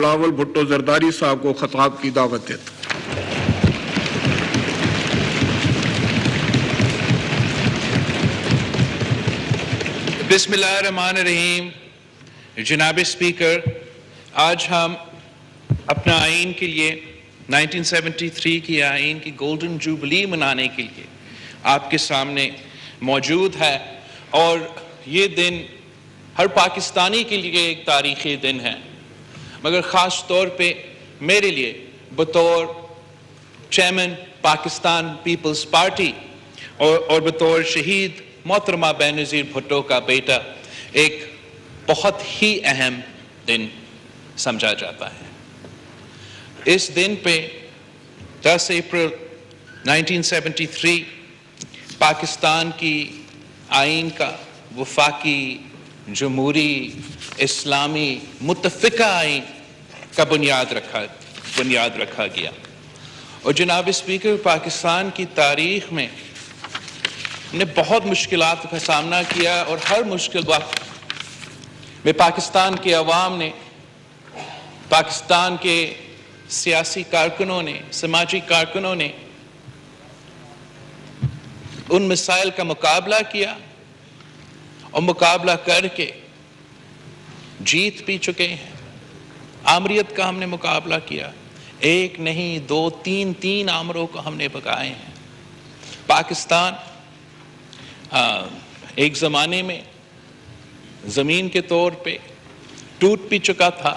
بلاول بھٹو زرداری صاحب کو خطاب کی دعوت دیتا ہوں۔ بسم اللہ الرحمن الرحیم۔ جناب اسپیکر، آج ہم اپنا آئین کے لیے 1973 کی آئین کی گولڈن جوبلی منانے کے لیے آپ کے سامنے موجود ہے، اور یہ دن ہر پاکستانی کے لیے ایک تاریخی دن ہے، مگر خاص طور پہ میرے لیے بطور چیئرمین پاکستان پیپلز پارٹی اور بطور شہید محترمہ بینظیر بھٹو کا بیٹا ایک بہت ہی اہم دن سمجھا جاتا ہے۔ اس دن پہ 10 اپریل 1973 پاکستان کی آئین کا وفاقی جمہوری اسلامی متفقہ آئین کا بنیاد رکھا گیا، اور جناب اسپیکر، پاکستان کی تاریخ میں نے بہت مشکلات کا سامنا کیا، اور ہر مشکل وقت میں پاکستان کے عوام نے، پاکستان کے سیاسی کارکنوں نے، سماجی کارکنوں نے ان مسائل کا مقابلہ کیا، اور مقابلہ کر کے جیت بھی چکے ہیں۔ آمریت کا ہم نے مقابلہ کیا، ایک نہیں دو تین آمروں کو ہم نے بگائے ہیں۔ پاکستان ایک زمانے میں زمین کے طور پہ ٹوٹ بھی چکا تھا،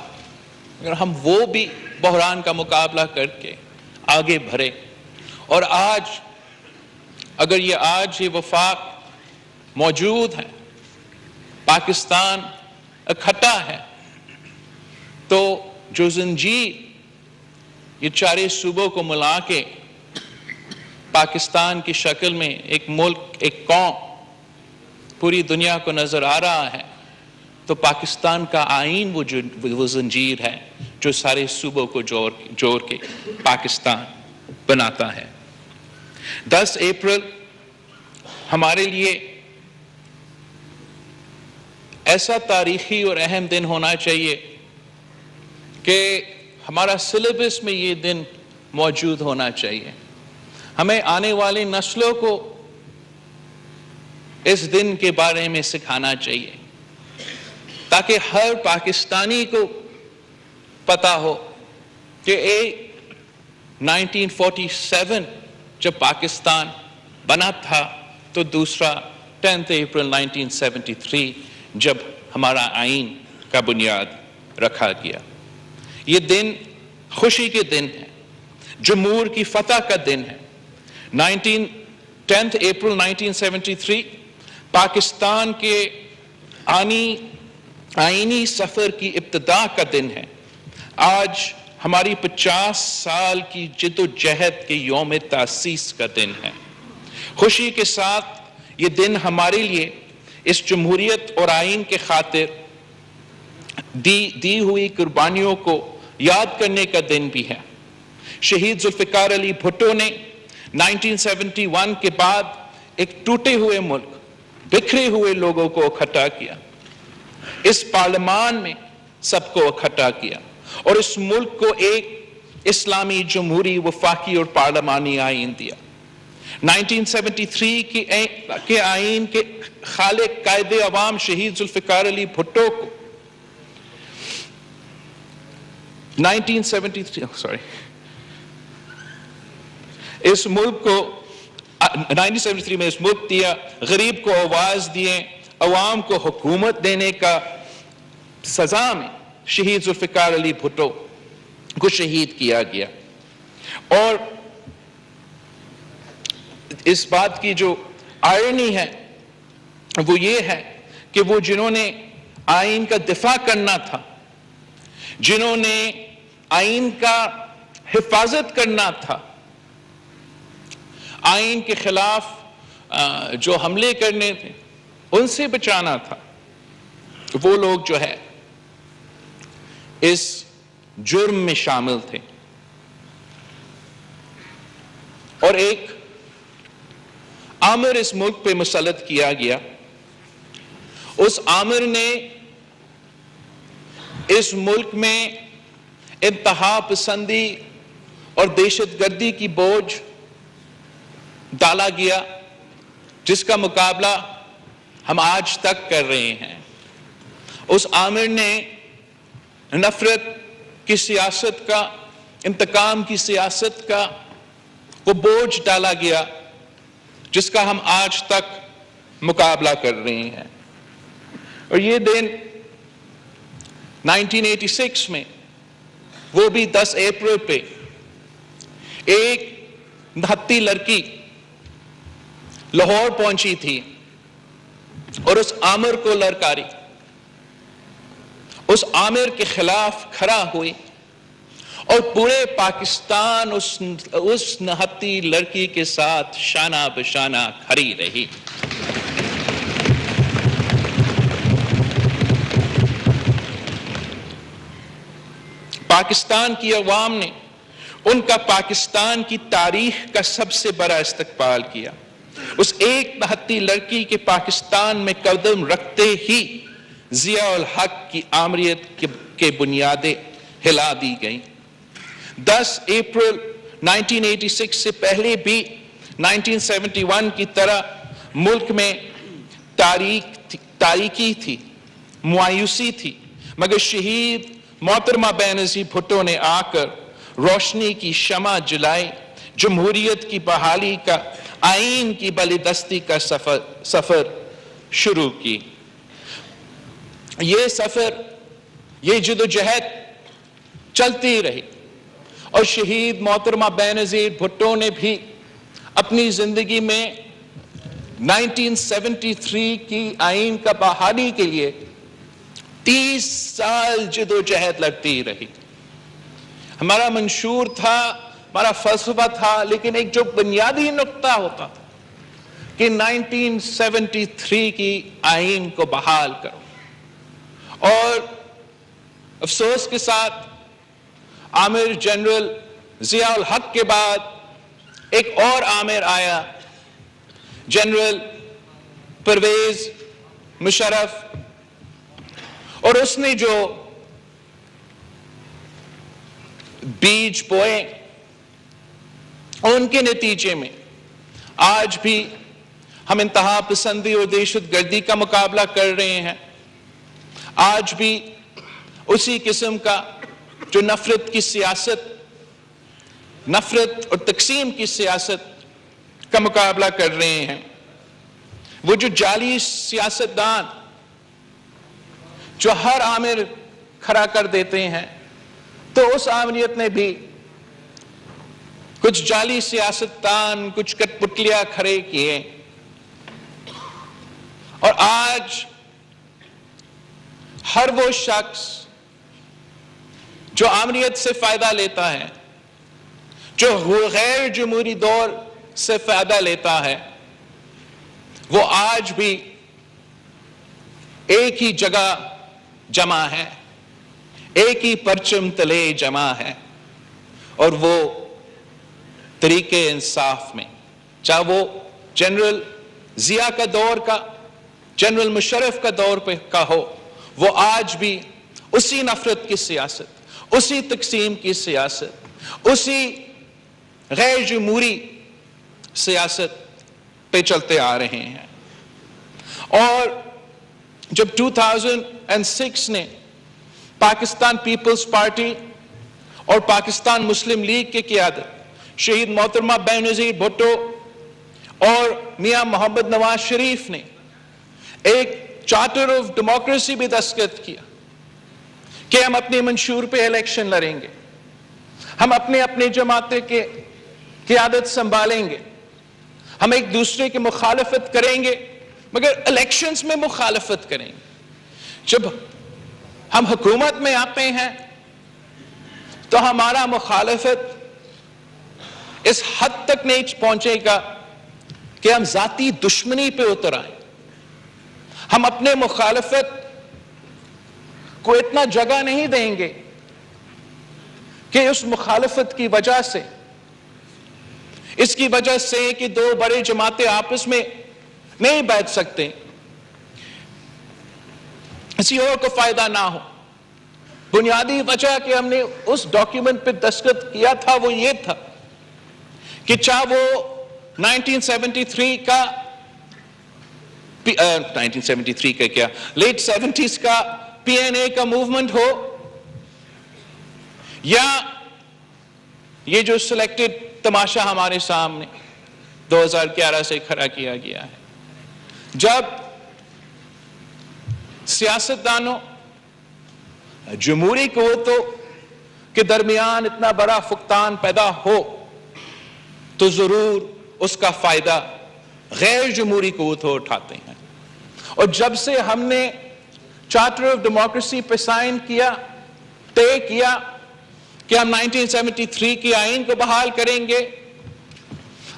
مگر ہم وہ بھی بحران کا مقابلہ کر کے آگے بڑھے، اور آج اگر یہ وفاق موجود ہے، پاکستان اکٹھا ہے، تو جو زنجیر یہ چارے صوبوں کو ملا کے پاکستان کی شکل میں ایک ملک، ایک قوم پوری دنیا کو نظر آ رہا ہے، تو پاکستان کا آئین وہ زنجیر ہے جو سارے صوبوں کو جوڑ کے پاکستان بناتا ہے۔ 10 اپریل ہمارے لیے ایسا تاریخی اور اہم دن ہونا چاہیے کہ ہمارا سلیبس میں یہ دن موجود ہونا چاہیے۔ ہمیں آنے والی نسلوں کو اس دن کے بارے میں سکھانا چاہیے، تاکہ ہر پاکستانی کو پتا ہو کہ 1947 جب پاکستان بنا تھا، تو دوسرا 10 اپریل 1973 جب ہمارا آئین کا بنیاد رکھا گیا۔ یہ دن خوشی کے دن ہے، جمہور کی فتح کا دن ہے۔ 10 اپریل 1973 پاکستان کے آئینی سفر کی ابتدا کا دن ہے۔ آج ہماری 50 سال کی جد و جہد کے یوم تاسیس کا دن ہے۔ خوشی کے ساتھ یہ دن ہمارے لیے اس جمہوریت اور آئین کے خاطر دی ہوئی قربانیوں کو یاد کرنے کا دن بھی ہے۔ شہید ذوالفقار علی بھٹو نے 1971 کے بعد ایک ٹوٹے ہوئے ملک، بکھرے ہوئے لوگوں کو اکٹھا کیا، اس پارلیمان میں سب کو اکٹھا کیا، اور اس ملک کو ایک اسلامی جمہوری وفاقی اور پارلیمانی آئین دیا۔ 1973 کے آئین کے خالق قائد عوام شہید ذوالفقار علی بھٹو کو 1973 میں اس ملک دیا، غریب کو آواز دیے، عوام کو حکومت دینے کا سزا میں شہید ذوالفقار علی بھٹو کو شہید کیا گیا۔ اور اس بات کی جو آئرنی ہے وہ یہ ہے کہ وہ جنہوں نے آئین کا دفاع کرنا تھا، جنہوں نے آئین کا حفاظت کرنا تھا، آئین کے خلاف جو حملے کرنے تھے ان سے بچانا تھا، وہ لوگ جو ہے اس جرم میں شامل تھے۔ اور ایک آمر اس ملک پہ مسلط کیا گیا، اس آمر نے اس ملک میں انتہا پسندی اور دہشت گردی کی بوجھ ڈالا گیا جس کا مقابلہ ہم آج تک کر رہے ہیں. اس عامر نے نفرت کی سیاست کا، انتقام کی سیاست کا وہ بوجھ ڈالا گیا جس کا ہم آج تک مقابلہ کر رہے ہیں. اور یہ دن 1986 میں، وہ بھی 10 اپریل پہ، ایک نہتی لڑکی لاہور پہنچی تھی اور اس عامر کو للکاری، اس عامر کے خلاف کھڑا ہوئی اور پورے پاکستان اس نہتی لڑکی کے ساتھ شانہ بشانہ کھڑی رہی. پاکستان کی عوام نے ان کا پاکستان کی تاریخ کا سب سے بڑا استقبال کیا. اس ایک نہتی لڑکی کے پاکستان میں قدم رکھتے ہی ضیاء الحق کی آمریت کے بنیادیں ہلا دی گئیں. 10 اپریل 1986 سے پہلے بھی 1971 کی طرح ملک میں تاریکی تھی، مایوسی تھی، مگر شہید محترمہ بینظیر بھٹو نے آ کر روشنی کی شمع جلائی، جمہوریت کی بحالی کا، آئین کی بالادستی کا سفر شروع کی. یہ سفر، یہ جدوجہد چلتی رہی اور شہید محترمہ بینظیر بھٹو نے بھی اپنی زندگی میں 1973 کی آئین کا بحالی کے لیے 30 سال جدوجہد لڑتی رہی. ہمارا منشور تھا، ہمارا فلسفہ تھا، لیکن ایک جو بنیادی نقطہ ہوتا تھا کہ 1973 کی آئین کو بحال کرو. اور افسوس کے ساتھ عامر جنرل ضیاء الحق کے بعد ایک اور عامر آیا، جنرل پرویز مشرف، اور اس نے جو بیج بوئے ان کے نتیجے میں آج بھی ہم انتہا پسندی اور دہشت گردی کا مقابلہ کر رہے ہیں. آج بھی اسی قسم کا جو نفرت کی سیاست، نفرت اور تقسیم کی سیاست کا مقابلہ کر رہے ہیں. وہ جو جعلی سیاستدان جو ہر عامر کھڑا کر دیتے ہیں، تو اس آمریت نے بھی کچھ جعلی سیاستدان، کچھ کٹ پتلیاں کھڑے کیے. اور آج ہر وہ شخص جو آمریت سے فائدہ لیتا ہے، جو غیر جمہوری دور سے فائدہ لیتا ہے، وہ آج بھی ایک ہی جگہ جمع ہے، ایک ہی پرچم تلے جمع ہے، اور وہ طریقے انصاف میں، چاہے وہ جنرل ضیاء کا دور کا، جنرل مشرف کا دور پہ کا ہو، وہ آج بھی اسی نفرت کی سیاست، اسی تقسیم کی سیاست، اسی غیر جمہوری سیاست پہ چلتے آ رہے ہیں. اور جب 2006 نے پاکستان پیپلز پارٹی اور پاکستان مسلم لیگ کی قیادت شہید محترمہ بینظیر بھٹو اور میاں محمد نواز شریف نے ایک چارٹر آف ڈیموکریسی بھی دستخط کیا کہ ہم اپنے منشور پہ الیکشن لڑیں گے، ہم اپنے جماعتیں کے قیادت سنبھالیں گے، ہم ایک دوسرے کی مخالفت کریں گے، مگر الیکشنز میں مخالفت کریں گے. جب ہم حکومت میں آتے ہیں تو ہمارا مخالفت اس حد تک نہیں پہنچے گا کہ ہم ذاتی دشمنی پہ اتر آئیں. ہم اپنے مخالفت کو اتنا جگہ نہیں دیں گے کہ اس مخالفت کی وجہ سے، اس کی وجہ سے کہ دو بڑے جماعتیں آپس میں نہیں بیٹھ سکتے، کسی اور کو فائدہ نہ ہو. بنیادی وجہ کہ ہم نے اس ڈاکیومنٹ پہ دستخط کیا تھا وہ یہ تھا کہ چاہے وہ 1973 کا 1973 کا کیا لیٹ 70s کا پی این اے کا موومنٹ ہو یا یہ جو سلیکٹڈ تماشا ہمارے سامنے 2011 سے کھڑا کیا گیا ہے، جب سیاستدانوں جمہوری قوتوں کے درمیان اتنا بڑا فقدان پیدا ہو تو ضرور اس کا فائدہ غیر جمہوری قوتوں اٹھاتے ہیں. اور جب سے ہم نے چارٹر آف ڈیموکریسی پہ سائن کیا، طے کیا کہ ہم 1973 کی آئین کو بحال کریں گے،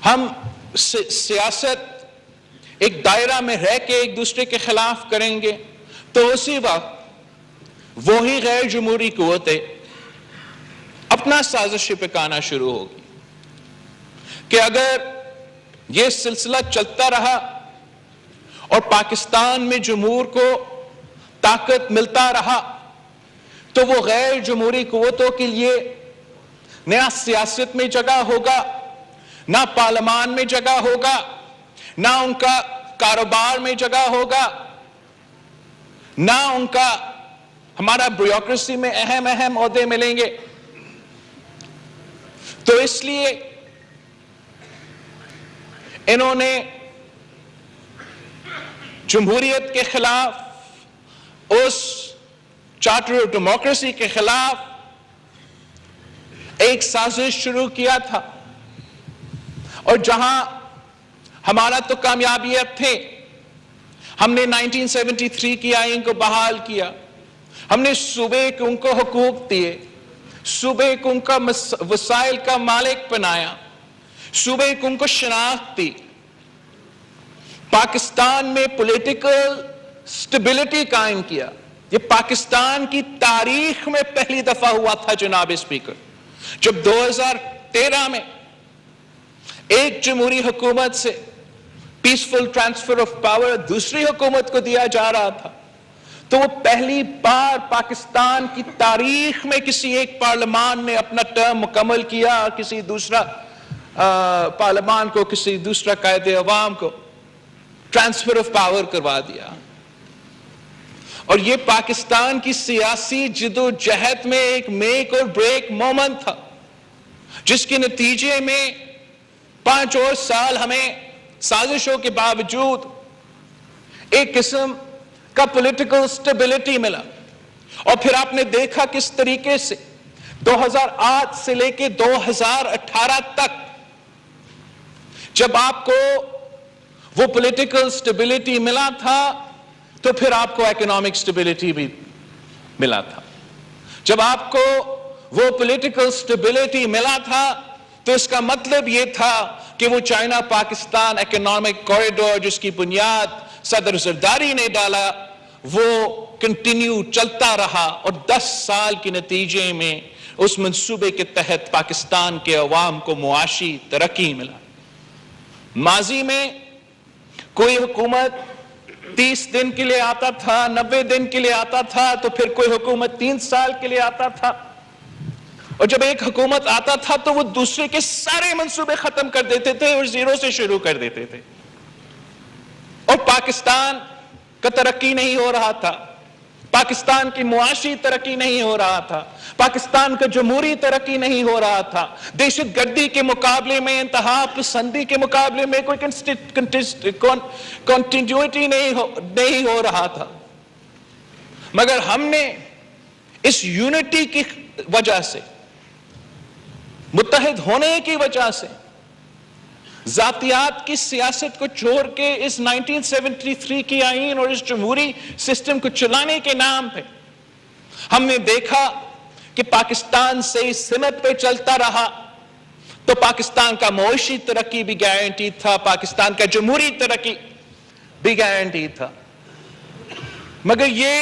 ہم سیاست ایک دائرہ میں رہ کے ایک دوسرے کے خلاف کریں گے، تو اسی وقت وہی غیر جمہوری قوتیں اپنا سازشیں پکانا شروع ہوگی کہ اگر یہ سلسلہ چلتا رہا اور پاکستان میں جمہور کو طاقت ملتا رہا تو وہ غیر جمہوری قوتوں کے لیے نیا سیاست میں جگہ ہوگا، نہ پارلیمان میں جگہ ہوگا، نہ ان کا کاروبار میں جگہ ہوگا، نہ ان کا ہمارا بیوروکریسی میں اہم عہدے ملیں گے. تو اس لیے انہوں نے جمہوریت کے خلاف، اس چارٹر آف ڈیموکریسی کے خلاف ایک سازش شروع کیا تھا. اور جہاں ہمارا تو کامیابیت تھے، ہم نے 1973 کی آئین کو بحال کیا، ہم نے صوبے کو ان کو حقوق دیے، صوبے کو ان کا وسائل کا مالک بنایا، صوبے کو ان کو شناخت دی، پاکستان میں پولیٹیکل سٹیبلٹی قائم کیا. یہ پاکستان کی تاریخ میں پہلی دفعہ ہوا تھا جناب اسپیکر، جب 2013 میں ایک جمہوری حکومت سے پیسفل ٹرانسفر آف پاور دوسری حکومت کو دیا جا رہا تھا، تو وہ پہلی بار پاکستان کی تاریخ میں کسی ایک پارلیمان نے اپنا ٹرم مکمل کیا، کسی دوسرا پارلیمان کو، کسی دوسرا قائد عوام کو ٹرانسفر آف پاور کروا دیا. اور یہ پاکستان کی سیاسی جدوجہد میں ایک میک اور بریک مومنٹ تھا، جس کے نتیجے میں 5 اور سال ہمیں سازشوں کے باوجود ایک قسم کا پولیٹیکل سٹیبلٹی ملا. اور پھر آپ نے دیکھا کس طریقے سے 2008 سے لے کے 2018 تک جب آپ کو وہ پولیٹیکل سٹیبلٹی ملا تھا تو پھر آپ کو اکنامک سٹیبلٹی بھی ملا تھا. جب آپ کو وہ پولیٹیکل سٹیبلٹی ملا تھا تو اس کا مطلب یہ تھا کہ وہ چائنا پاکستان اکنامک کوریڈور جس کی بنیاد صدر زرداری نے ڈالا وہ کنٹینیو چلتا رہا، اور 10 سال کے نتیجے میں اس منصوبے کے تحت پاکستان کے عوام کو معاشی ترقی ملا. ماضی میں کوئی حکومت 30 دن کے لیے آتا تھا، 90 دن کے لیے آتا تھا، تو پھر کوئی حکومت 3 سال کے لیے آتا تھا، اور جب ایک حکومت آتا تھا تو وہ دوسرے کے سارے منصوبے ختم کر دیتے تھے اور زیرو سے شروع کر دیتے تھے. اور پاکستان کا ترقی نہیں ہو رہا تھا، پاکستان کی معاشی ترقی نہیں ہو رہا تھا، پاکستان کا جمہوری ترقی نہیں ہو رہا تھا، دہشت گردی کے مقابلے میں، انتہا پسندی کے مقابلے میں کوئی کنٹینیوٹی نہیں ہو رہا تھا. مگر ہم نے اس یونٹی کی وجہ سے، متحد ہونے کی وجہ سے، ذاتیات کی سیاست کو چھوڑ کے اس 1973 کی آئین اور اس جمہوری سسٹم کو چلانے کے نام پہ ہم نے دیکھا کہ پاکستان سے اس سمت پہ چلتا رہا تو پاکستان کا معاشی ترقی بھی گارنٹی تھا، پاکستان کا جمہوری ترقی بھی گارنٹی تھا. مگر یہ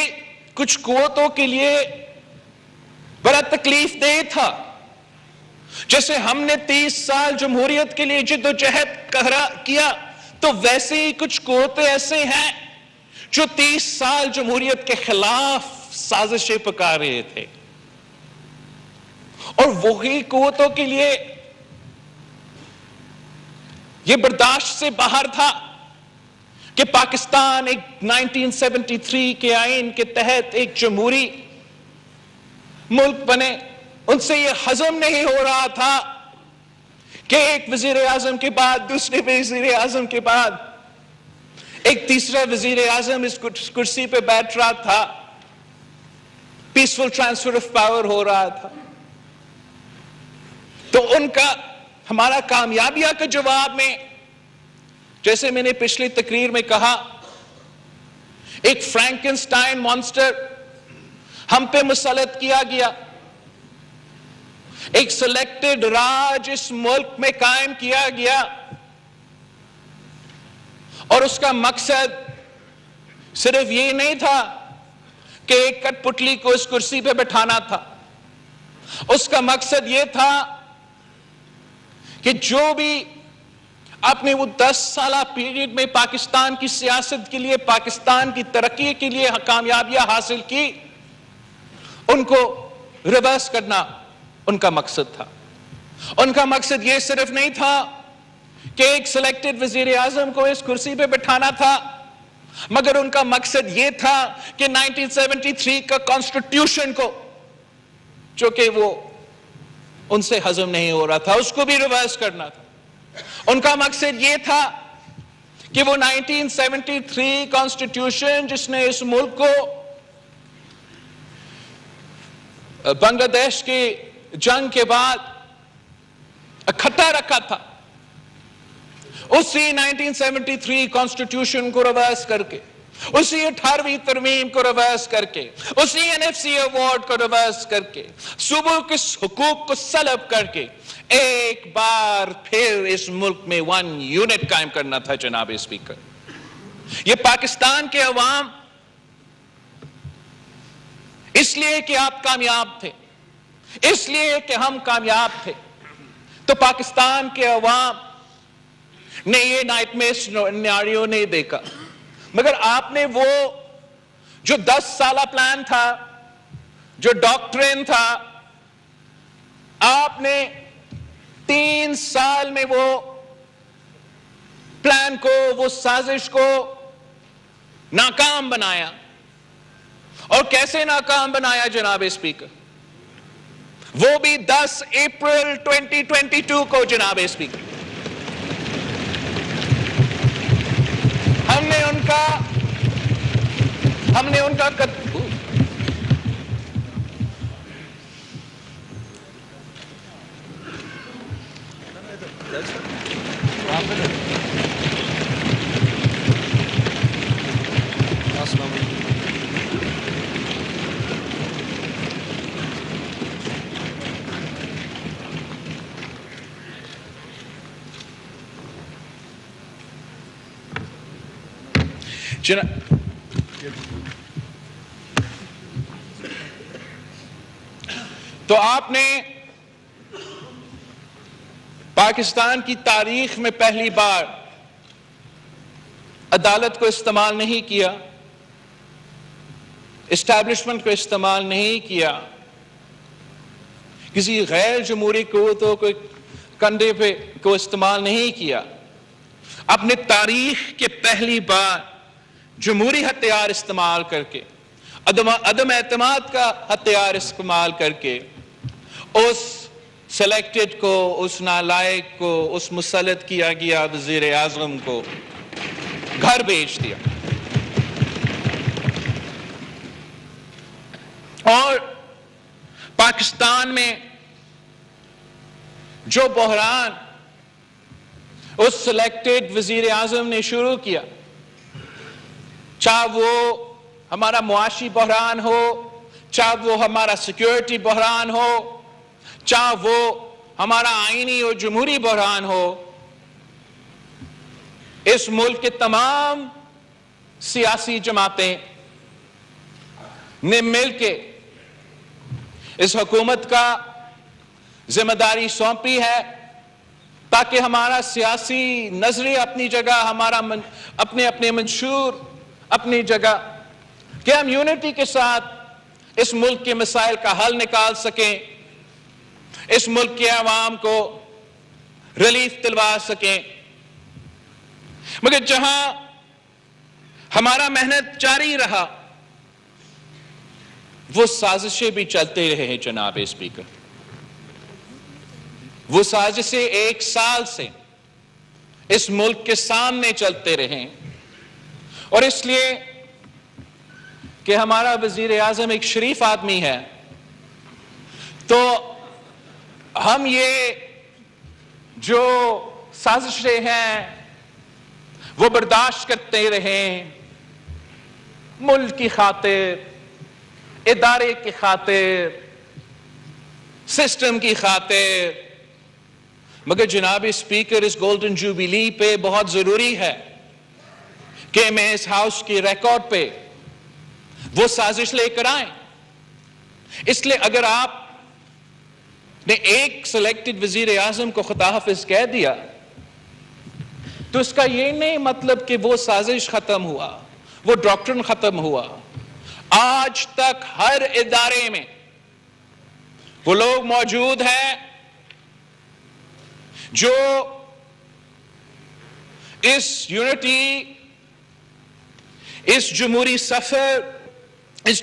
کچھ قوتوں کے لیے بڑا تکلیف دہ تھا. جیسے ہم نے 30 سال جمہوریت کے لیے جد و جہد کیا، تو ویسے ہی کچھ قوتیں ایسے ہیں جو 30 سال جمہوریت کے خلاف سازشیں پکار رہے تھے. اور وہی قوتوں کے لیے یہ برداشت سے باہر تھا کہ پاکستان ایک 1973 کے آئین کے تحت ایک جمہوری ملک بنے. ان سے یہ ہضم نہیں ہو رہا تھا کہ ایک وزیر اعظم کے بعد دوسرے وزیر اعظم کے بعد ایک تیسرا وزیر اعظم اس کرسی پہ بیٹھ رہا تھا. پیسفل ٹرانسفر آف پاور ہو رہا تھا. تو ان کا ہمارا کامیابیہ کا جواب میں، جیسے میں نے پچھلی تقریر میں کہا، ایک فرینکنسٹائن مانسٹر ہم پہ مسلط کیا گیا. ایک سلیکٹڈ راج اس ملک میں قائم کیا گیا اور اس کا مقصد صرف یہ نہیں تھا کہ ایک کٹ پتلی کو اس کرسی پہ بٹھانا تھا. اس کا مقصد یہ تھا کہ جو بھی آپ نے وہ 10 سالہ پیریڈ میں پاکستان کی سیاست کے لیے، پاکستان کی ترقی کے لیے کامیابیاں حاصل کی، ان کو ریورس کرنا ان کا مقصد تھا. ان کا مقصد یہ صرف نہیں تھا کہ ایک سلیکٹڈ وزیر اعظم کو اس کرسی پہ بٹھانا تھا، مگر ان کا مقصد یہ تھا کہ 1973 کا کانسٹیٹیوشن کو، جو کہ وہ ان سے ہضم نہیں ہو رہا تھا، اس کو بھی ریورس کرنا تھا. ان کا مقصد یہ تھا کہ وہ 1973 کانسٹیٹیوشن جس نے اس ملک کو بنگلہ دیش کی جنگ کے بعد اکٹھا رکھا تھا، اسی 1973 کانسٹیٹیوشن کو ریورس کر کے، اسی 18ویں ترمیم کو ریورس کر کے، اسی NFC ایوارڈ کو ریورس کر کے، صوبوں کے حقوق کو سلب کر کے ایک بار پھر اس ملک میں 1 یونٹ قائم کرنا تھا. جناب اسپیکر، یہ پاکستان کے عوام اس لیے کہ آپ کامیاب تھے، اس لیے کہ ہم کامیاب تھے، تو پاکستان کے عوام نے یہ نائٹ میئر سیناریو نہیں دیکھا. مگر آپ نے وہ جو 10 سالہ پلان تھا، جو ڈاکٹرین تھا، آپ نے 3 سال میں وہ پلان کو، وہ سازش کو ناکام بنایا. اور کیسے ناکام بنایا جناب اسپیکر؟ وہ بھی 10 اپریل 2022 کو. جناب اسپیکر، ہم نے ان کا تو آپ نے پاکستان کی تاریخ میں پہلی بار عدالت کو استعمال نہیں کیا، اسٹیبلشمنٹ کو استعمال نہیں کیا، کسی غیر جمہوری قوتوں کو کندھے پہ کو استعمال نہیں کیا. اپنے تاریخ کے پہلی بار جمہوری ہتھیار استعمال کر کے، عدم اعتماد کا ہتھیار استعمال کر کے اس سلیکٹڈ کو، اس نالائق کو، اس مسلط کیا گیا وزیر اعظم کو گھر بھیج دیا. اور پاکستان میں جو بحران اس سلیکٹڈ وزیر اعظم نے شروع کیا، چاہے وہ ہمارا معاشی بحران ہو، چاہے وہ ہمارا سیکیورٹی بحران ہو، چاہے وہ ہمارا آئینی اور جمہوری بحران ہو، اس ملک کے تمام سیاسی جماعتیں نے مل کے اس حکومت کا ذمہ داری سونپی ہے تاکہ ہمارا سیاسی نظریہ اپنی جگہ، ہمارا اپنے منشور اپنی جگہ، کہ ہم یونٹی کے ساتھ اس ملک کے مسائل کا حل نکال سکیں. اس ملک کے عوام کو ریلیف دلوا سکیں. مگر جہاں ہمارا محنت جاری رہا وہ سازشیں بھی چلتے رہے ہیں جناب اسپیکر. وہ سازشیں 1 سال سے اس ملک کے سامنے چلتے رہے، اور اس لیے کہ ہمارا وزیر اعظم ایک شریف آدمی ہے تو ہم یہ جو سازشیں ہیں وہ برداشت کرتے رہیں، ملک کی خاطر، ادارے کی خاطر، سسٹم کی خاطر. مگر جناب اسپیکر اس گولڈن جوبلی پہ بہت ضروری ہے کہ میں اس ہاؤس کی ریکارڈ پہ وہ سازش لے کر آئیں. اس لیے اگر آپ نے ایک سلیکٹڈ وزیر اعظم کو خدا حافظ کہہ دیا تو اس کا یہ نہیں مطلب کہ وہ سازش ختم ہوا، وہ ڈاکٹرن ختم ہوا. آج تک ہر ادارے میں وہ لوگ موجود ہیں جو اس یونٹی، اس جمہوری سفر، اس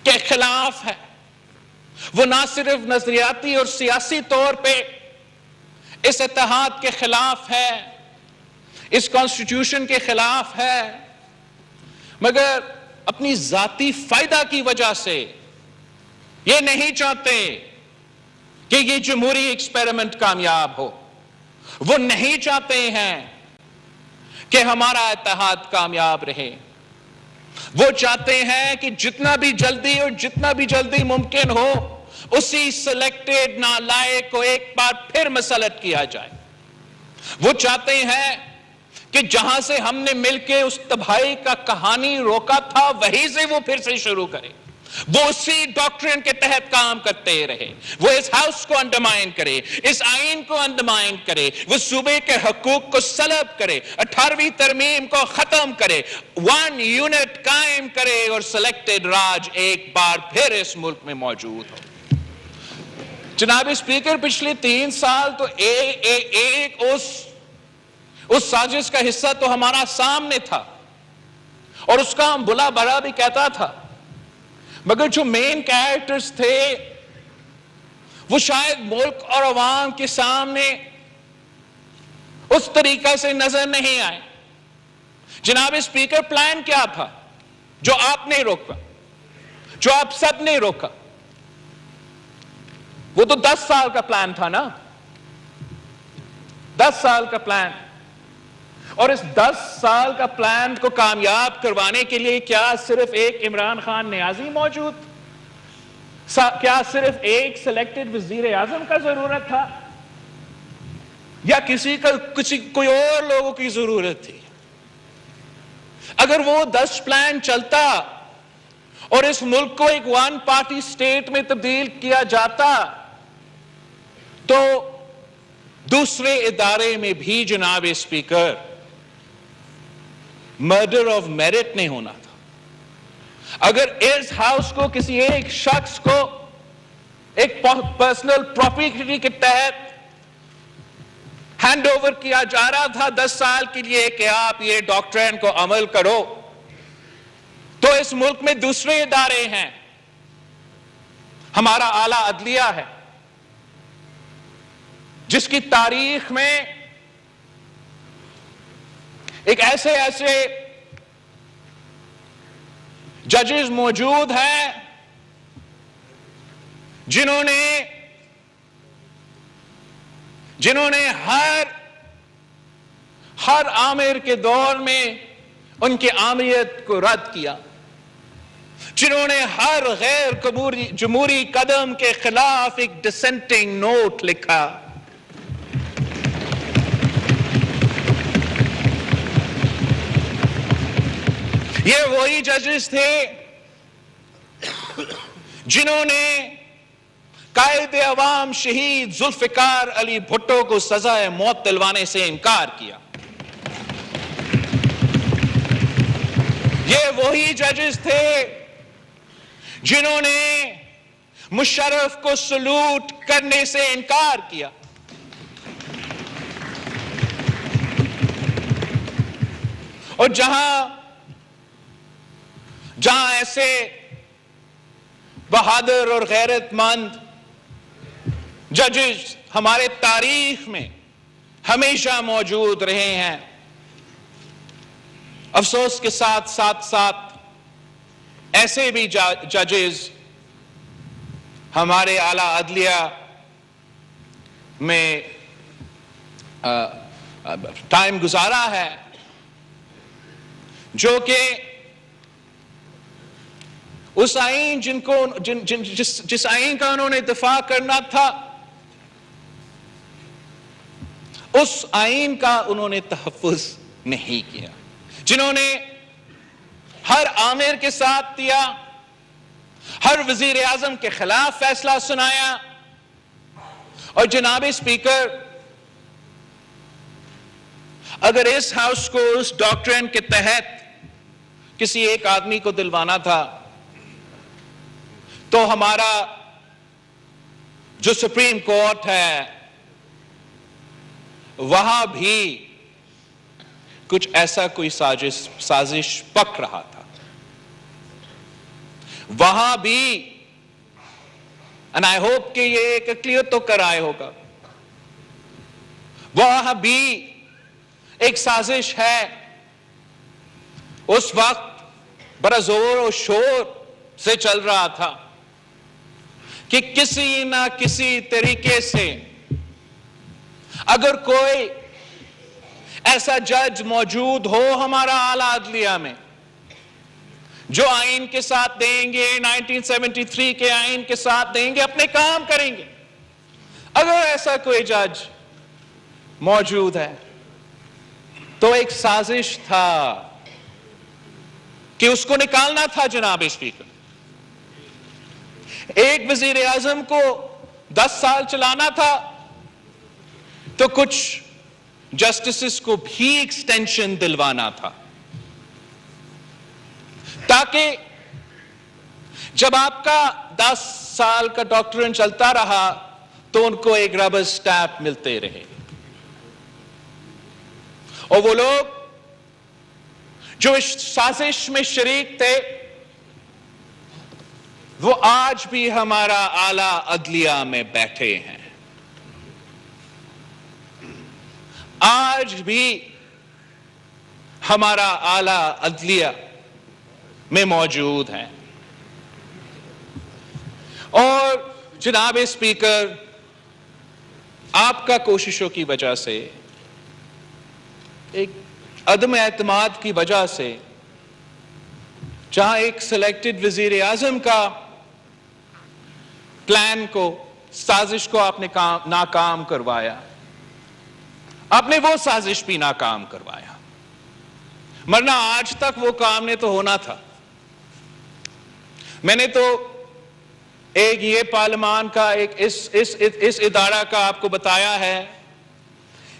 کے خلاف ہے. وہ نہ صرف نظریاتی اور سیاسی طور پہ اس اتحاد کے خلاف ہے، اس کانسٹیٹیوشن کے خلاف ہے، مگر اپنی ذاتی فائدہ کی وجہ سے یہ نہیں چاہتے کہ یہ جمہوری ایکسپیریمنٹ کامیاب ہو. وہ نہیں چاہتے ہیں کہ ہمارا اتحاد کامیاب رہے. وہ چاہتے ہیں کہ جتنا بھی جلدی اور جتنا بھی جلدی ممکن ہو اسی سلیکٹڈ نالائق کو ایک بار پھر مسلط کیا جائے. وہ چاہتے ہیں کہ جہاں سے ہم نے مل کے اس تباہی کا کہانی روکا تھا وہیں سے وہ پھر سے شروع کرے. وہ اسی ڈاکٹرن کے تحت کام کرتے رہے. وہ اس ہاؤس کو انڈرمائن کرے، اس آئین کو انڈرمائن کرے، وہ صوبے کے حقوق کو سلب کرے، 18ویں ترمیم کو ختم کرے، 1 یونٹ قائم کرے اور سلیکٹڈ راج ایک بار پھر اس ملک میں موجود ہو. جناب اسپیکر پچھلے 3 سال تو ایک اس سازش کا حصہ تو ہمارا سامنے تھا اور اس کا ہم بلا بڑا بھی کہتا تھا، مگر جو مین کیریکٹرز تھے وہ شاید ملک اور عوام کے سامنے اس طریقے سے نظر نہیں آئے. جناب اسپیکر پلان کیا تھا جو آپ نے روکا، جو آپ سب نے روکا؟ وہ تو 10 سال کا پلان تھا نا، 10 سال کا پلان. اور اس 10 سال کا پلان کو کامیاب کروانے کے لیے کیا صرف ایک عمران خان نیازی موجود؟ کیا صرف ایک سلیکٹڈ وزیر اعظم کا ضرورت تھا یا کوئی اور لوگوں کی ضرورت تھی؟ اگر وہ 10 پلان چلتا اور اس ملک کو ایک 1 پارٹی سٹیٹ میں تبدیل کیا جاتا تو دوسرے ادارے میں بھی جناب اسپیکر مرڈر آف میرٹ نہیں ہونا تھا. اگر اس ہاؤس کو کسی ایک شخص کو ایک پرسنل پراپرٹی کے تحت ہینڈ اوور کیا جا رہا تھا 10 سال کے لیے کہ آپ یہ ڈاکٹرین کو عمل کرو، تو اس ملک میں دوسرے ادارے ہیں. ہمارا اعلیٰ عدلیہ ہے جس کی تاریخ میں ایک ایسے ججز موجود ہیں جنہوں نے ہر آمر کے دور میں ان کی آمریت کو رد کیا، جنہوں نے ہر غیر جمہوری قدم کے خلاف ایک ڈسینٹنگ نوٹ لکھا. یہ وہی ججز تھے جنہوں نے قائد عوام شہید ذوالفقار علی بھٹو کو سزائے موت دلوانے سے انکار کیا. یہ وہی ججز تھے جنہوں نے مشرف کو سلوٹ کرنے سے انکار کیا. اور جہاں ایسے بہادر اور غیرت مند ججز ہمارے تاریخ میں ہمیشہ موجود رہے ہیں، افسوس کے ساتھ ساتھ ایسے بھی ججز ہمارے اعلیٰ عدلیہ میں ٹائم گزارا ہے جو کہ اس آئین جس آئین کا انہوں نے دفاع کرنا تھا، اس آئین کا انہوں نے تحفظ نہیں کیا، جنہوں نے ہر آمر کے ساتھ دیا، ہر وزیر اعظم کے خلاف فیصلہ سنایا. اور جناب اسپیکر، اگر اس ہاؤس کو اس ڈاکٹرن کے تحت کسی ایک آدمی کو دلوانا تھا تو ہمارا جو سپریم کورٹ ہے وہاں بھی کچھ ایسا کوئی سازش پک رہا تھا. وہاں بھی and I hope کہ یہ ایک کلیئر تو کرائے ہوگا، وہاں بھی ایک سازش ہے. اس وقت بڑا زور و شور سے چل رہا تھا کہ کسی نہ کسی طریقے سے اگر کوئی ایسا جج موجود ہو ہمارا اعلیٰ عدلیہ میں جو آئین کے ساتھ دیں گے، 1973 کے آئین کے ساتھ دیں گے، اپنے کام کریں گے. اگر ایسا کوئی جج موجود ہے تو ایک سازش تھا کہ اس کو نکالنا تھا. جناب اسپیکر، ایک وزیر اعظم کو 10 سال چلانا تھا تو کچھ جسٹسز کو بھی ایکسٹینشن دلوانا تھا تاکہ جب آپ کا 10 سال کا ڈاکٹرن چلتا رہا تو ان کو ایک ربر سٹیمپ ملتے رہے. اور وہ لوگ جو اس سازش میں شریک تھے وہ آج بھی ہمارا اعلیٰ عدلیہ میں بیٹھے ہیں، آج بھی ہمارا اعلیٰ عدلیہ میں موجود ہیں. اور جناب اسپیکر، آپ کا کوششوں کی وجہ سے، ایک عدم اعتماد کی وجہ سے، جہاں ایک سلیکٹڈ وزیر اعظم کا پلان کو، سازش کو آپ نے ناکام کروایا، آپ نے وہ سازش بھی ناکام کروایا، ورنہ آج تک وہ کام نے تو ہونا تھا. میں نے تو ایک یہ پارلیمان کا ایک اس ادارہ کا آپ کو بتایا ہے،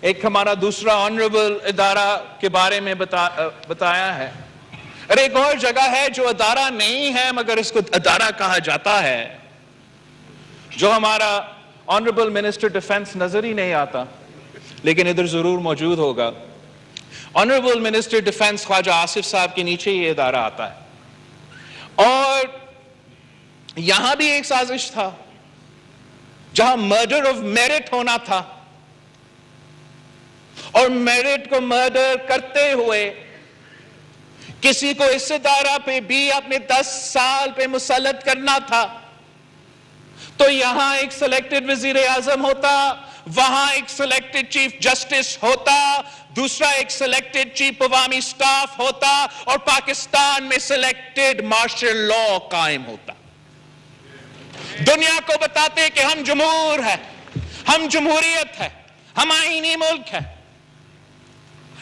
ایک ہمارا دوسرا آنریبل ادارہ کے بارے میں بتایا ہے، اور ایک اور جگہ ہے جو ادارہ نہیں ہے مگر اس کو ادارہ کہا جاتا ہے، جو ہمارا آنریبل منسٹر ڈیفنس نظر ہی نہیں آتا لیکن ادھر ضرور موجود ہوگا. آنریبل منسٹر ڈیفنس خواجہ آصف صاحب کے نیچے یہ ادارہ آتا ہے. اور یہاں بھی ایک سازش تھا جہاں مرڈر آف میرٹ ہونا تھا، اور میرٹ کو مرڈر کرتے ہوئے کسی کو اس ادارہ پہ بھی اپنے 10 سال پہ مسلط کرنا تھا. تو یہاں ایک سلیکٹڈ وزیر اعظم ہوتا، وہاں ایک سلیکٹڈ چیف جسٹس ہوتا، دوسرا ایک سلیکٹڈ چیف عوامی سٹاف ہوتا، اور پاکستان میں سلیکٹڈ مارشل لا قائم ہوتا. دنیا کو بتاتے کہ ہم جمہور ہیں، ہم جمہوریت ہے، ہم آئینی ملک ہے.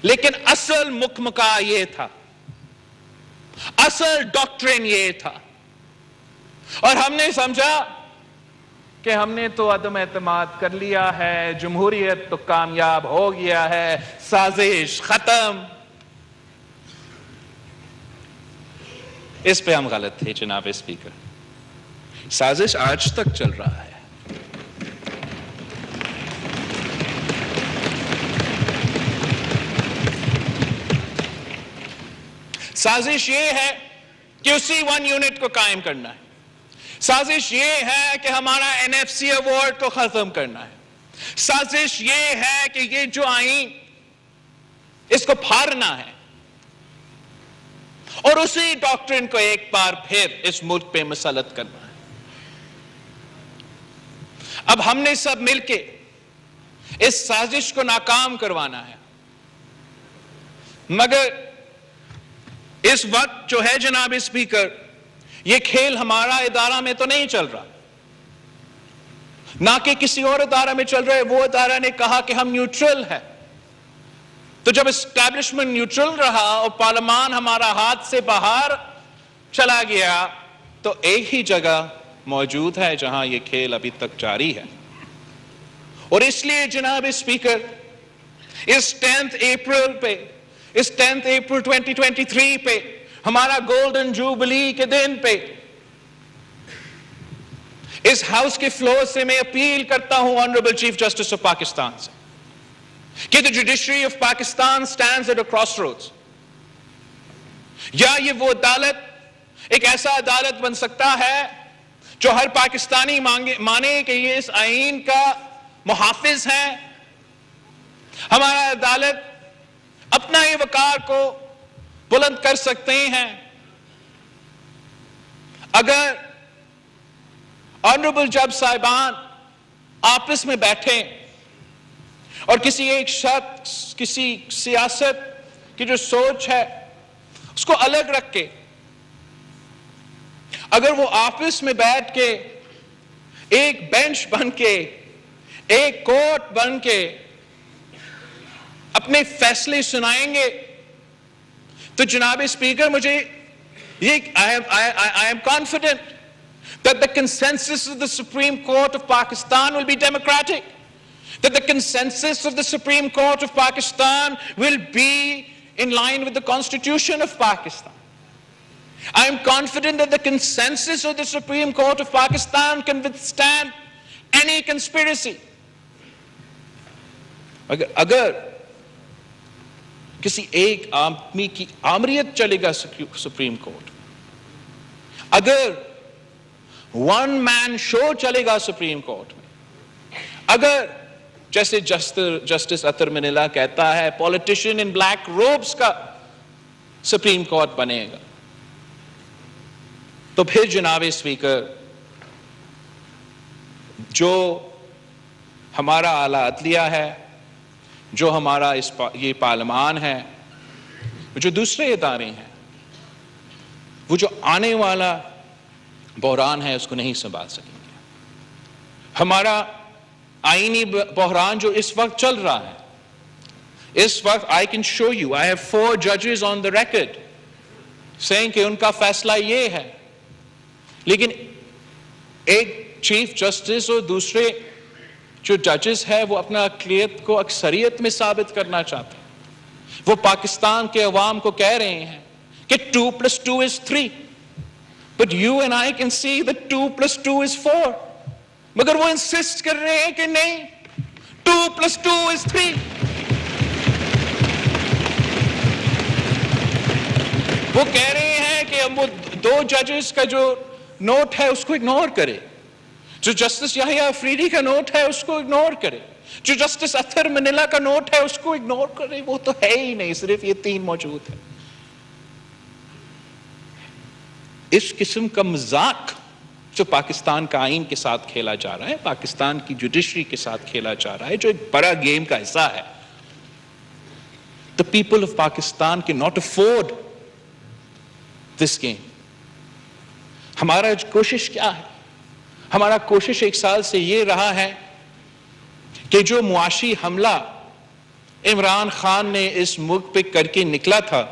لیکن اصل مکمکا یہ تھا، اصل ڈاکٹرن یہ تھا، اور ہم نے سمجھا کہ ہم نے تو عدم اعتماد کر لیا ہے، جمہوریت تو کامیاب ہو گیا ہے، سازش ختم. اس پہ ہم غلط تھے جناب اسپیکر. سازش آج تک چل رہا ہے. سازش یہ ہے کہ اسی 1 یونٹ کو قائم کرنا ہے. سازش یہ ہے کہ ہمارا NFC ایوارڈ کو ختم کرنا ہے. سازش یہ ہے کہ یہ جو آئین اس کو پھاڑنا ہے اور اسی ڈاکٹرن کو ایک بار پھر اس ملک پہ مسلط کرنا ہے. اب ہم نے سب مل کے اس سازش کو ناکام کروانا ہے. مگر اس وقت جو ہے جناب اسپیکر، یہ کھیل ہمارا ادارہ میں تو نہیں چل رہا، نہ کہ کسی اور ادارہ میں چل رہا ہے. وہ ادارہ نے کہا کہ ہم نیوٹرل ہے. تو جب اسٹیبلشمنٹ نیوٹرل رہا اور پارلیمان ہمارا ہاتھ سے باہر چلا گیا تو ایک ہی جگہ موجود ہے جہاں یہ کھیل ابھی تک جاری ہے. اور اس لیے جناب اسپیکر، اس 10 اپریل پہ، اس 10 اپریل 2023 پہ، ہمارا گولڈن جوبلی کے دن پہ، اس ہاؤس کے فلور سے میں اپیل کرتا ہوں honourable chief justice of Pakistan سے کہ the judiciary of Pakistan stands at a crossroads. یا یہ وہ عدالت ایک ایسا عدالت بن سکتا ہے جو ہر پاکستانی مانے کہ یہ اس آئین کا محافظ ہے. ہمارا عدالت اپنا ہی وقار کو بلند کر سکتے ہیں اگر آنریبل جج صاحبان آپس میں بیٹھیں اور کسی ایک شخص، کسی سیاست کی جو سوچ ہے اس کو الگ رکھ کے، اگر وہ آپس میں بیٹھ کے ایک بینچ بن کے، ایک کورٹ بن کے اپنے فیصلے سنائیں گے تو جناب اسپیکر مجھے I am confident that the consensus of the Supreme Court of Pakistan will be democratic, that the consensus of the Supreme Court of Pakistan will be in line with the Constitution of Pakistan. I am confident that the consensus of the Supreme Court of Pakistan can withstand any conspiracy. اگر کسی ایک آدمی کی آمریت چلے گا supreme court, اگر one مین شو چلے گا supreme court میں، اگر جیسے جسٹس اطہر منیلا کہتا ہے پولیٹیشین ان بلیک روبس کا سپریم کورٹ بنے گا، تو پھر جناب اسپیکر جو ہمارا اعلیٰ عدلیہ ہے، جو ہمارا یہ پارلیمان ہے، جو دوسرے ادارے ہیں، وہ جو آنے والا بحران ہے اس کو نہیں سنبھال سکیں گے. ہمارا آئینی بحران جو اس وقت چل رہا ہے، اس وقت I can show you, I have 4 judges on the record saying کہ ان کا فیصلہ یہ ہے، لیکن ایک چیف جسٹس اور دوسرے جو ججز ہے وہ اپنا اقلیت کو اکثریت میں ثابت کرنا چاہتے ہیں. وہ پاکستان کے عوام کو کہہ رہے ہیں کہ 2+2 is 3. But you and I can see that 2+2 is 4. مگر وہ انسسٹ کر رہے ہیں کہ نہیں، 2+2 is 3. وہ کہہ رہے ہیں کہ وہ 2 ججز کا جو نوٹ ہے اس کو اگنور کرے، جو جسٹس یحییٰ افریدی کا نوٹ ہے اس کو اگنور کرے، جو جسٹس اطہر منیلا کا نوٹ ہے اس کو اگنور کرے. وہ تو ہے ہی نہیں، صرف یہ 3 موجود ہے. اس قسم کا مذاق جو پاکستان کا آئین کے ساتھ کھیلا جا رہا ہے، پاکستان کی جوڈیشری کے ساتھ کھیلا جا رہا ہے، جو ایک بڑا گیم کا حصہ ہے. The people of Pakistan cannot afford this game. ہمارا کوشش کیا ہے؟ ہمارا کوشش 1 سال سے یہ رہا ہے کہ جو معاشی حملہ عمران خان نے اس ملک پہ کر کے نکلا تھا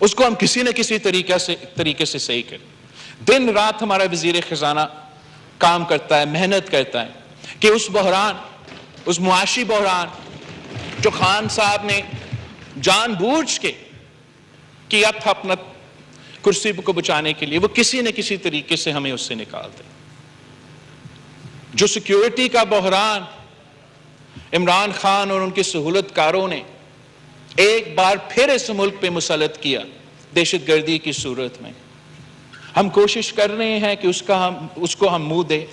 اس کو ہم کسی نہ کسی طریقے سے صحیح کریں. دن رات ہمارا وزیر خزانہ کام کرتا ہے، محنت کرتا ہے کہ اس بحران، اس معاشی بحران جو خان صاحب نے جان بوجھ کے کیا تھا اپنا کرسی کو بچانے کے لیے، وہ کسی نہ کسی طریقے سے ہمیں اس سے نکال دیں. جو سیکیورٹی کا بحران عمران خان اور ان کے سہولت کاروں نے ایک بار پھر اس ملک پہ مسلط کیا دہشت گردی کی صورت میں، ہم کوشش کر رہے ہیں کہ اس کو ہم منہ دیں،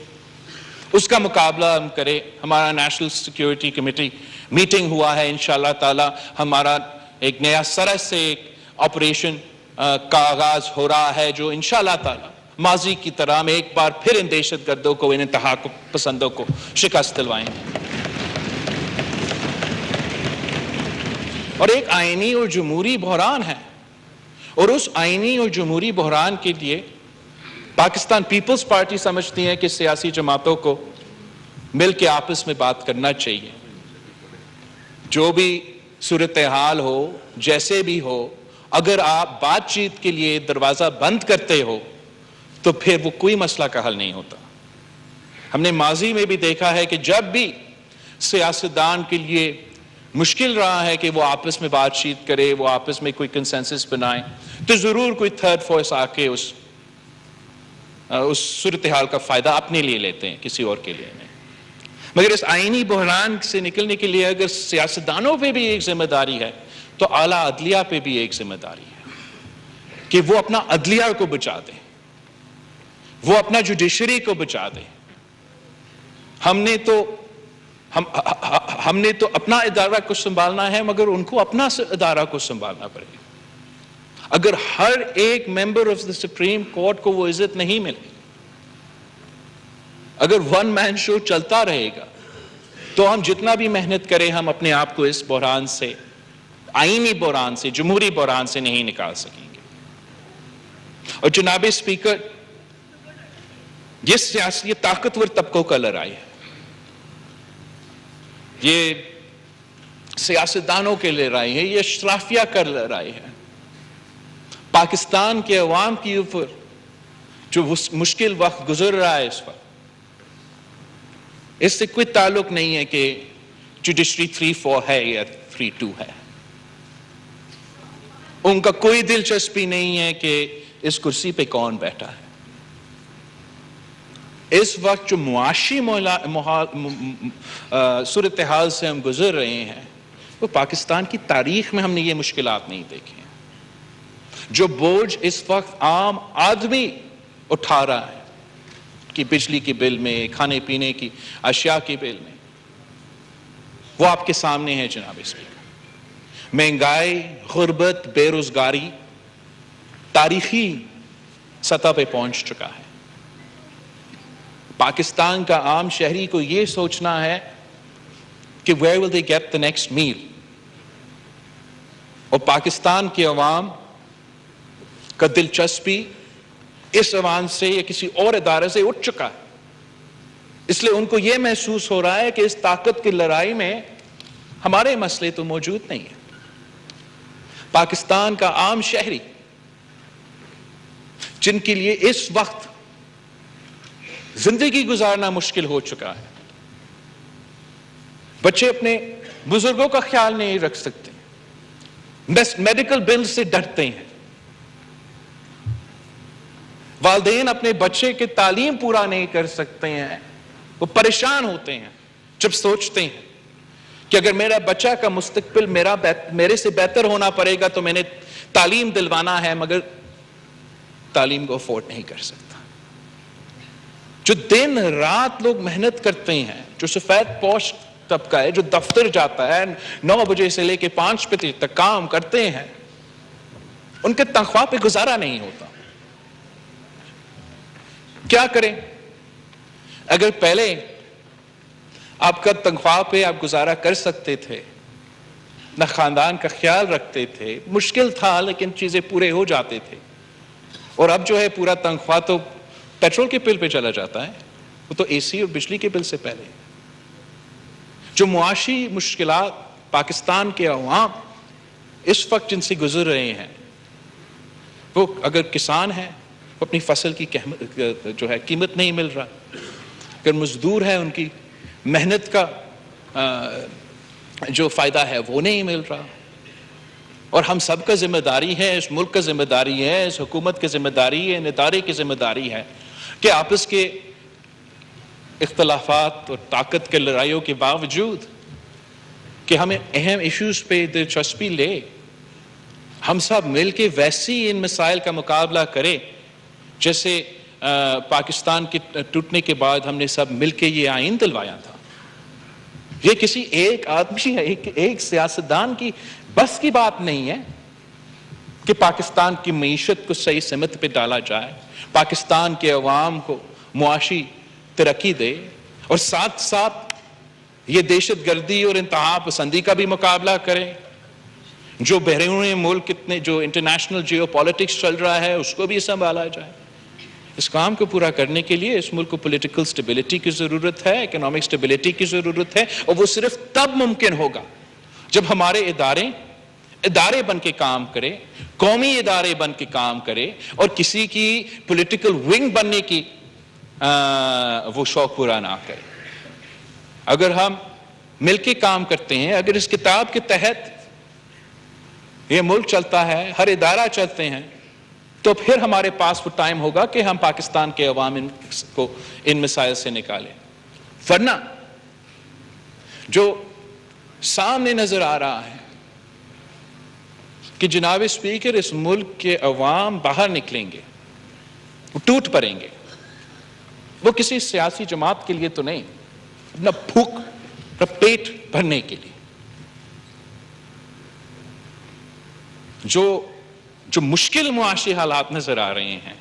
اس کا مقابلہ ہم کریں۔ ہمارا نیشنل سیکیورٹی کمیٹی میٹنگ ہوا ہے، انشاءاللہ تعالی ہمارا ایک نیا سرے سے ایک آپریشن کا آغاز ہو رہا ہے، جو انشاءاللہ تعالی ماضی کی طرح ہم ایک بار پھر ان دہشت گردوں کو، ان انتہا پسندوں کو شکست دلوائیں گے۔ اور ایک آئینی اور جمہوری بحران ہے، اور اس آئینی اور جمہوری بحران کے لیے پاکستان پیپلز پارٹی سمجھتی ہے کہ سیاسی جماعتوں کو مل کے آپس میں بات کرنا چاہیے۔ جو بھی صورتحال ہو، جیسے بھی ہو، اگر آپ بات چیت کے لیے دروازہ بند کرتے ہو تو پھر وہ کوئی مسئلہ کا حل نہیں ہوتا۔ ہم نے ماضی میں بھی دیکھا ہے کہ جب بھی سیاستدان کے لیے مشکل رہا ہے کہ وہ آپس میں بات چیت کرے، وہ آپس میں کوئی کنسنسس بنائے، تو ضرور کوئی تھرڈ فورس آ کے اس صورتحال کا فائدہ اپنے لیے لیتے ہیں، کسی اور کے لیے نہیں۔ مگر اس آئینی بحران سے نکلنے کے لیے اگر سیاستدانوں پہ بھی ایک ذمہ داری ہے تو اعلیٰ عدلیہ پہ بھی ایک ذمہ داری ہے کہ وہ اپنا عدلیہ کو بچا دے، وہ اپنا جوڈیشری کو بچا دے۔ ہم نے تو اپنا ادارہ کو سنبھالنا ہے، مگر ان کو اپنا ادارہ کو سنبھالنا پڑے گا۔ اگر ہر ایک member of the supreme court کو وہ عزت نہیں ملے، اگر ون مین شو چلتا رہے گا تو ہم جتنا بھی محنت کریں ہم اپنے آپ کو اس بحران سے، آئینی بحران سے، جمہوری بحران سے نہیں نکال سکیں گے۔ اور جناب اسپیکر، یہ طاقتور طبقوں کا لڑائی ہے، یہ سیاستدانوں کے لڑائی ہے، یہ اشرافیہ کا لڑائی ہے۔ پاکستان کے عوام کے اوپر جو مشکل وقت گزر رہا ہے اس وقت، اس سے کوئی تعلق نہیں ہے کہ جوڈیشری 3-4 ہے یا 3-2 ہے۔ ان کا کوئی دلچسپی نہیں ہے کہ اس کرسی پہ کون بیٹھا ہے۔ اس وقت جو معاشی صورتحال سے ہم گزر رہے ہیں، وہ پاکستان کی تاریخ میں ہم نے یہ مشکلات نہیں دیکھی ہیں۔ جو بوجھ اس وقت عام آدمی اٹھا رہا ہے کہ بجلی کے بل میں، کھانے پینے کی اشیاء کے بل میں، وہ آپ کے سامنے ہے جناب اسپیکر۔ مہنگائی، غربت، بے روزگاری تاریخی سطح پہ پہنچ چکا ہے۔ پاکستان کا عام شہری کو یہ سوچنا ہے کہ where will they get the next meal؟ اور پاکستان کے عوام کا دلچسپی اس عوام سے یا کسی اور ادارے سے اٹھ چکا ہے۔ اس لیے ان کو یہ محسوس ہو رہا ہے کہ اس طاقت کی لڑائی میں ہمارے مسئلے تو موجود نہیں ہیں۔ پاکستان کا عام شہری، جن کے لیے اس وقت زندگی گزارنا مشکل ہو چکا ہے، بچے اپنے بزرگوں کا خیال نہیں رکھ سکتے، میڈیکل بل سے ڈرتے ہیں، والدین اپنے بچے کی تعلیم پورا نہیں کر سکتے ہیں، وہ پریشان ہوتے ہیں جب سوچتے ہیں کہ اگر میرا بچہ کا مستقبل میرے سے بہتر ہونا پڑے گا تو میں نے تعلیم دلوانا ہے، مگر تعلیم کو افورڈ نہیں کر سکتا۔ جو دن رات لوگ محنت کرتے ہیں، جو سفید پوش طبقہ ہے، جو دفتر جاتا ہے 9 بجے سے لے کے 5 بجے تک کام کرتے ہیں، ان کے تنخواہ پہ گزارا نہیں ہوتا۔ کیا کریں؟ اگر پہلے آپ کا تنخواہ پہ آپ گزارا کر سکتے تھے، نہ خاندان کا خیال رکھتے تھے، مشکل تھا لیکن چیزیں پورے ہو جاتے تھے، اور اب جو ہے پورا تنخواہ تو پیٹرول کے بل پہ چلا جاتا ہے، وہ تو اے سی اور بجلی کے بل سے پہلے۔ جو معاشی مشکلات پاکستان کے عوام اس وقت جن سے گزر رہے ہیں، وہ اگر کسان ہیں وہ اپنی فصل کی جو ہے قیمت نہیں مل رہا، اگر مزدور ہے ان کی محنت کا جو فائدہ ہے وہ نہیں مل رہا، اور ہم سب کا ذمہ داری ہے، اس ملک کا ذمہ داری ہے، اس حکومت کی ذمہ داری ہے، ان ادارے کی ذمہ داری ہے کہ آپس کے اختلافات اور طاقت کے لڑائیوں کے باوجود کہ ہمیں اہم ایشوز پہ دلچسپی لے، ہم سب مل کے ویسی ان مسائل کا مقابلہ کریں جیسے پاکستان کے ٹوٹنے کے بعد ہم نے سب مل کے یہ آئین دلوایا تھا۔ یہ کسی ایک آدمی ایک سیاستدان کی بس کی بات نہیں ہے کہ پاکستان کی معیشت کو صحیح سمت پہ ڈالا جائے، پاکستان کے عوام کو معاشی ترقی دے، اور ساتھ ساتھ یہ دہشت گردی اور انتہا پسندی کا بھی مقابلہ کریں، جو بیرون ملک جو انٹرنیشنل جیو پالیٹکس چل رہا ہے اس کو بھی سنبھالا جائے۔ اس کام کو پورا کرنے کے لیے اس ملک کو پولیٹیکل سٹیبلٹی کی ضرورت ہے، اکنامک سٹیبلٹی کی ضرورت ہے، اور وہ صرف تب ممکن ہوگا جب ہمارے ادارے بن کے کام کرے، قومی ادارے بن کے کام کرے، اور کسی کی پولیٹیکل ونگ بننے کی وہ شوق پورا نہ کرے۔ اگر ہم مل کے کام کرتے ہیں، اگر اس کتاب کے تحت یہ ملک چلتا ہے، ہر ادارہ چلتے ہیں، تو پھر ہمارے پاس وہ ٹائم ہوگا کہ ہم پاکستان کے عوام کو ان مسائل سے نکالیں۔ ورنہ جو سامنے نظر آ رہا ہے کہ جناب اسپیکر اس ملک کے عوام باہر نکلیں گے، وہ ٹوٹ پڑیں گے، وہ کسی سیاسی جماعت کے لیے تو نہیں، اپنا بھوک اپنا پیٹ بھرنے کے لیے، جو مشکل معاشی حالات نظر آ رہے ہیں،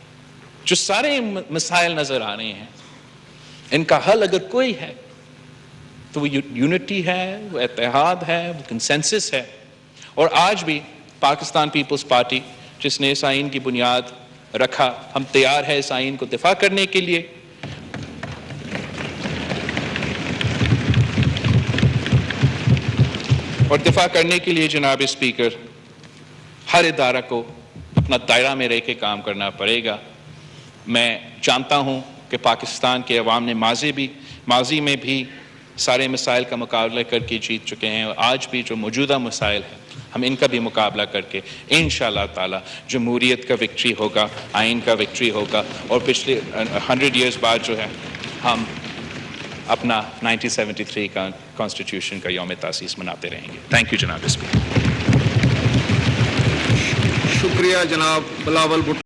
جو سارے مسائل نظر آ رہے ہیں، ان کا حل اگر کوئی ہے تو وہ یونٹی ہے، وہ اتحاد ہے، وہ کنسنسس ہے۔ اور آج بھی پاکستان پیپلز پارٹی جس نے اس آئین کی بنیاد رکھا، ہم تیار ہے اس آئین کو دفاع کرنے کے لیے۔ اور دفاع کرنے کے لیے جناب اسپیکر ہر ادارہ کو اپنا دائرہ میں رہ کے کام کرنا پڑے گا۔ میں جانتا ہوں کہ پاکستان کے عوام نے ماضی میں بھی سارے مسائل کا مقابلہ کر کے جیت چکے ہیں، اور آج بھی جو موجودہ مسائل ہیں ہم ان کا بھی مقابلہ کر کے انشاءاللہ تعالی جمہوریت کا وکٹری ہوگا، آئین کا وکٹری ہوگا، اور پچھلے 100 ایئرز بعد جو ہے ہم اپنا 1973 کا کانسٹیٹیوشن کا یوم تاسیس مناتے رہیں گے۔ تھینک یو جناب اسپیکر۔ شکریہ جناب بلاول بھٹو۔